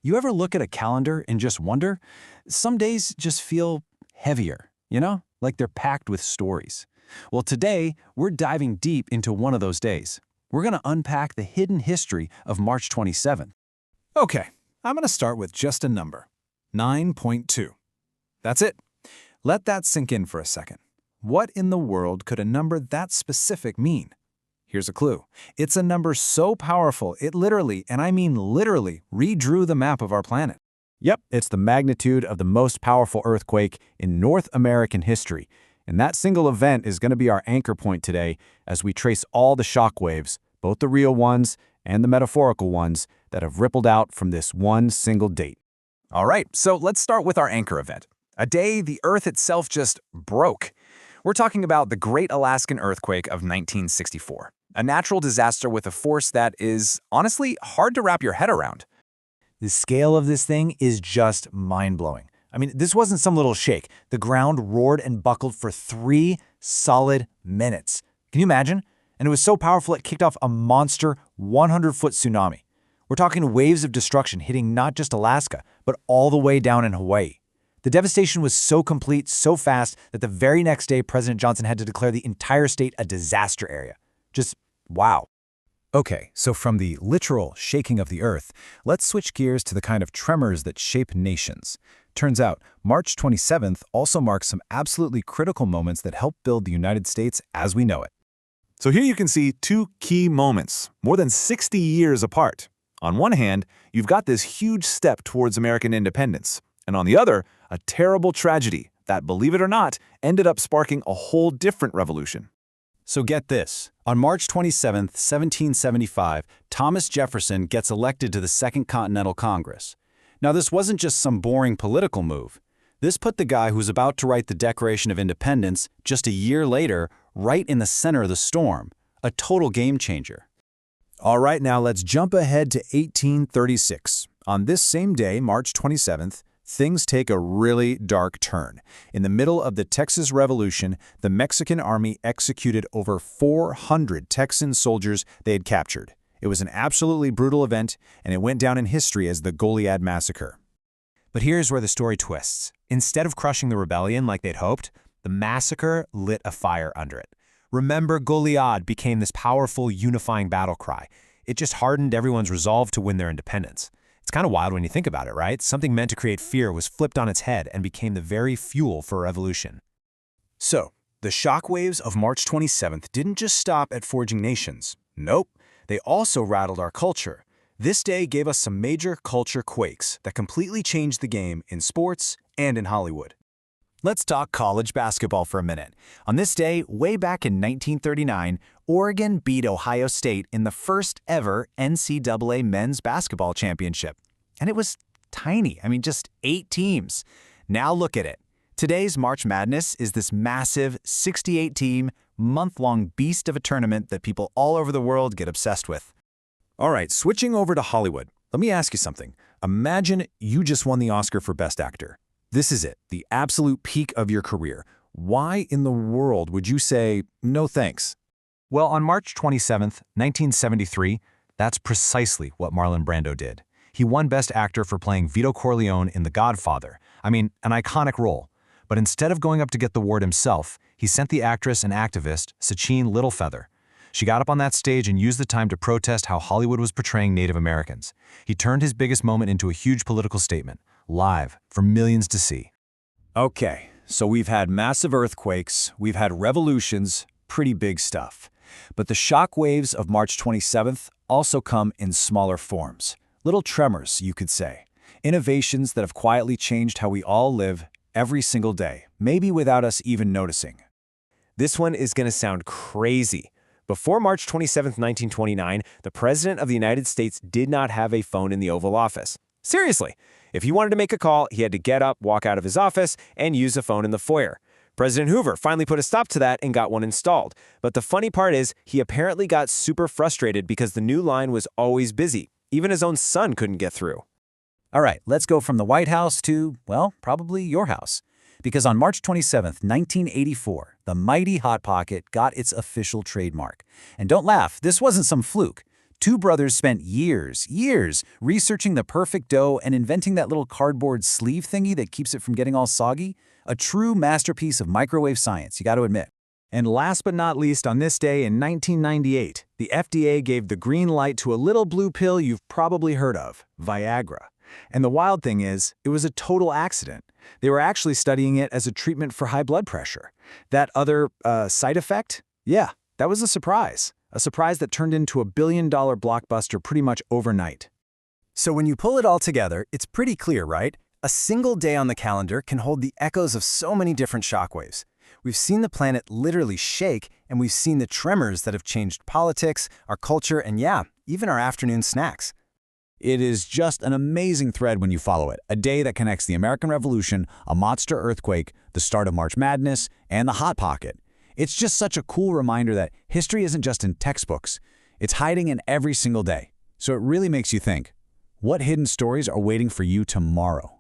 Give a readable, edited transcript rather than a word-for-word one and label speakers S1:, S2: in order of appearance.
S1: You ever look at a calendar and just wonder? Some days just feel heavier, you know? Like they're packed with stories. Well, today, we're diving deep into one of those days. We're going to unpack the hidden history of March 27th.
S2: Okay, I'm going to start with just a number. 9.2. That's it. Let that sink in for a second. What in the world could a number that specific mean? Here's a clue. It's a number so powerful it literally, and I mean literally, redrew the map of our planet.
S1: Yep, it's the magnitude of the most powerful earthquake in North American history. And that single event is going to be our anchor point today as we trace all the shock waves, both the real ones and the metaphorical ones, that have rippled out from this one single date.
S2: All right, so let's start with our anchor event. A day the Earth itself just broke. We're talking about the Great Alaskan Earthquake of 1964, a natural disaster with a force that is, honestly, hard to wrap your head around.
S3: The scale of this thing is just mind-blowing. I mean, this wasn't some little shake. The ground roared and buckled for 3 solid minutes. Can you imagine? And it was so powerful it kicked off a monster 100-foot tsunami. We're talking waves of destruction hitting not just Alaska, but all the way down in Hawaii. The devastation was so complete, so fast, that the very next day, President Johnson had to declare the entire state a disaster area. Just wow.
S2: Okay, so from the literal shaking of the Earth, let's switch gears to the kind of tremors that shape nations. Turns out, March 27th also marks some absolutely critical moments that help build the United States as we know it.
S4: So here you can see 2 key moments, more than 60 years apart. On one hand, you've got this huge step towards American independence, and on the other, a terrible tragedy that, believe it or not, ended up sparking a whole different revolution.
S1: So get this. On March 27, 1775, Thomas Jefferson gets elected to the Second Continental Congress. Now, this wasn't just some boring political move. This put the guy who's about to write the Declaration of Independence just a year later right in the center of the storm, a total game changer.
S2: All right, now let's jump ahead to 1836. On this same day, March 27th, things take a really dark turn. In the middle of the Texas Revolution, the Mexican army executed over 400 Texan soldiers they had captured. It was an absolutely brutal event, and it went down in history as the Goliad massacre.
S3: But here's where the story twists. Instead of crushing the rebellion like they'd hoped, the massacre lit a fire under it. Remember, Goliad became this powerful, unifying battle cry. It just hardened everyone's resolve to win their independence. It's kind of wild when you think about it, right? Something meant to create fear was flipped on its head and became the very fuel for a revolution.
S2: So, the shockwaves of March 27th didn't just stop at forging nations. Nope, they also rattled our culture. This day gave us some major culture quakes that completely changed the game in sports and in Hollywood.
S3: Let's talk college basketball for a minute. On this day, way back in 1939, Oregon beat Ohio State in the first ever NCAA men's basketball championship. And it was tiny. I mean, just 8 teams. Now look at it. Today's March Madness is this massive 68-team, month-long beast of a tournament that people all over the world get obsessed with.
S2: All right, switching over to Hollywood. Let me ask you something. Imagine you just won the Oscar for Best Actor. This is it, the absolute peak of your career. Why in the world would you say, no thanks?
S3: Well, on March 27, 1973, that's precisely what Marlon Brando did. He won Best Actor for playing Vito Corleone in The Godfather. I mean, an iconic role. But instead of going up to get the award himself, he sent the actress and activist, Sacheen Littlefeather. She got up on that stage and used the time to protest how Hollywood was portraying Native Americans. He turned his biggest moment into a huge political statement, live, for millions to see.
S2: Okay, so we've had massive earthquakes, we've had revolutions, pretty big stuff. But the shock waves of March 27th also come in smaller forms. Little tremors, you could say. Innovations that have quietly changed how we all live every single day, maybe without us even noticing.
S5: This one is going to sound crazy. Before March 27, 1929, the President of the United States did not have a phone in the Oval Office. Seriously, if he wanted to make a call, he had to get up, walk out of his office, and use a phone in the foyer. President Hoover finally put a stop to that and got one installed. But the funny part is, he apparently got super frustrated because the new line was always busy. Even his own son couldn't get through.
S3: All right, let's go from the White House to, well, probably your house. Because on March 27, 1984, the mighty Hot Pocket got its official trademark. And don't laugh, this wasn't some fluke.
S1: Two brothers spent years researching the perfect dough and inventing that little cardboard sleeve thingy that keeps it from getting all soggy. A true masterpiece of microwave science, you got to admit.
S2: And last but not least, on this day in 1998, the FDA gave the green light to a little blue pill you've probably heard of, Viagra. And the wild thing is, it was a total accident. They were actually studying it as a treatment for high blood pressure. That other side effect? Yeah, that was a surprise. A surprise that turned into a billion-dollar blockbuster pretty much overnight.
S6: So when you pull it all together, it's pretty clear, right? A single day on the calendar can hold the echoes of so many different shockwaves. We've seen the planet literally shake, and we've seen the tremors that have changed politics, our culture, and yeah, even our afternoon snacks.
S1: It is just an amazing thread when you follow it. A day that connects the American Revolution, a monster earthquake, the start of March Madness, and the Hot Pocket. It's just such a cool reminder that history isn't just in textbooks. It's hiding in every single day. So it really makes you think, what hidden stories are waiting for you tomorrow?